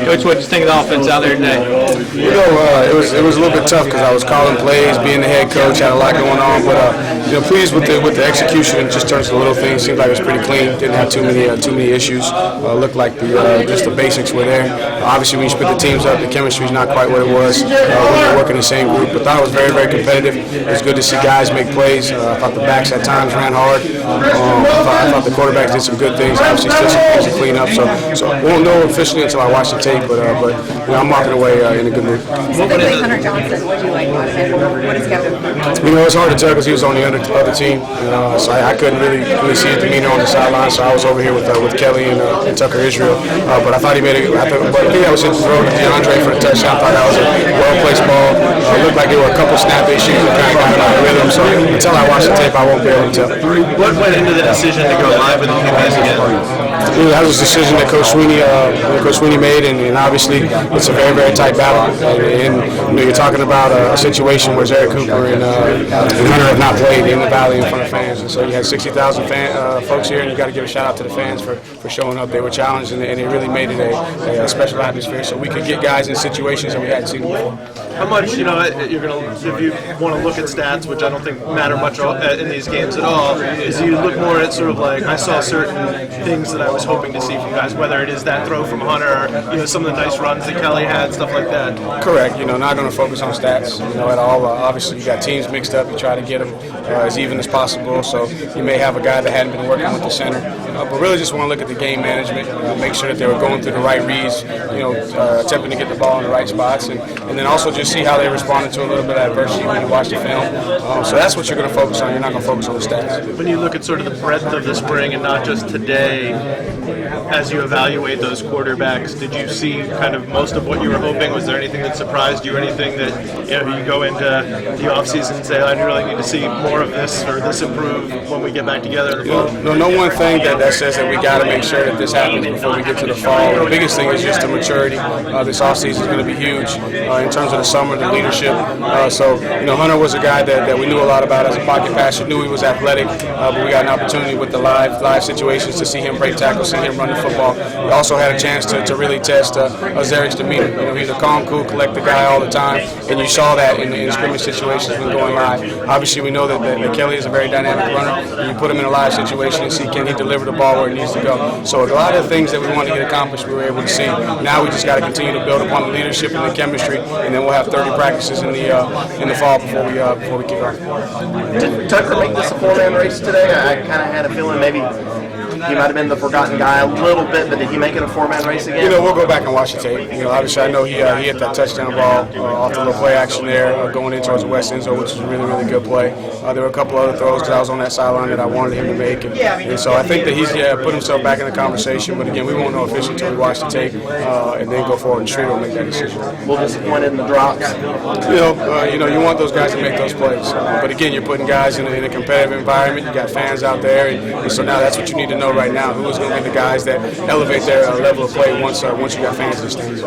Coach, what did you think of the offense out there today? It was a little bit tough because I was calling plays, being the head coach, had a lot going on, but pleased with the execution. Just in terms of the little things, seemed like it was pretty clean. Didn't have too many issues. Looked like just the basics were there. Obviously, when you split the teams up, the chemistry is not quite what it was when you're working the same group. But thought it was very, very competitive. It was good to see guys make plays. I thought the backs at times ran hard. I thought the quarterbacks did some good things. Obviously, still some things to clean up. So I won't know officially until I watch the tape. But I'm walking away in a good mood. Specifically, Hunter Johnson, what do you like about him? What is Kevin? It's hard to tell because he was on the other team, so I couldn't really see his demeanor on the sideline. So I was over here with Kelly and Tucker Israel. But I thought he made it. But I think that was his throw to DeAndre for the touchdown. I thought that was a well-placed ball. It looked like there were a couple snap issues that kind of got him out of rhythm. So until I watch the tape, I won't be able to tell. What went into the decision to go live with the QBs again? That was a decision that Coach Sweeney made, and obviously it's a very, very tight battle. And you're talking about a situation where Eric Cooper and Hunter have not played in the Valley in front of fans, and so you had 60,000 folks here, and you got to give a shout out to the fans for showing up. They were challenged, and it really made it a special atmosphere, so we could get guys in situations that we hadn't seen before. How much, you're going to, if you want to look at stats, which I don't think matter much in these games at all, is you look more at sort of like, I saw certain things that I was hoping to see from guys, whether it is that throw from Hunter, or, some of the nice runs that Kelly had, stuff like that. Correct. Not going to focus on stats, at all. Obviously, you got teams mixed up. You try to get them as even as possible. So you may have a guy that hadn't been working with the center, but really just want to look at the game management, make sure that they were going through the right reads, attempting to get the ball in the right spots, and then also just see how they responded to a little bit of adversity when you watch the film. So that's what you're going to focus on. You're not going to focus on the stats. When you look at sort of the breadth of the spring and not just today, as you evaluate those quarterbacks, did you see kind of most of what you were hoping? Was there anything that surprised you? Anything that you go into the offseason and say, I really need to see more of this or this improve when we get back together in the fall? No one thing that says that we got to make sure that this happens before we get to the fall. The biggest thing is just the maturity. This offseason is going to be huge in terms of the summer, the leadership. Hunter was a guy that we knew a lot about as a pocket passer, knew he was athletic, but we got an opportunity with the live situations to see him break tackles, see him run the football. We also had a chance to really test Zerik's demeanor. He's a calm, cool, collected guy all the time, and you saw that in scrimmage situations when going live. Obviously, we know that Kelly is a very dynamic runner, and you put him in a live situation and see can he deliver the ball where it needs to go. So a lot of the things that we wanted to get accomplished, we were able to see. Now we just got to continue to build upon the leadership and the chemistry, and then we'll have 30 practices in the fall before we kick off. Did Tucker make this a four-man race today? I kind of had a feeling maybe he might have been the forgotten guy a little bit, but did he make it a four-man race again? We'll go back and watch the tape. Obviously, I know he hit that touchdown ball off the little play action there going in towards the west end zone, which was a really, really good play. There were a couple other throws because I was on that sideline that I wanted him to make, and so I think that he's put himself back in the conversation. But again, we won't know officially until we watch the tape and then go forward and Street will make that decision. A little disappointed in the drops. You want those guys to make those plays, but again, you're putting guys in a competitive environment. You got fans out there, and so now that's what you need to know right now. Who is going to be the guys that elevate their level of play once you got fans in the stands?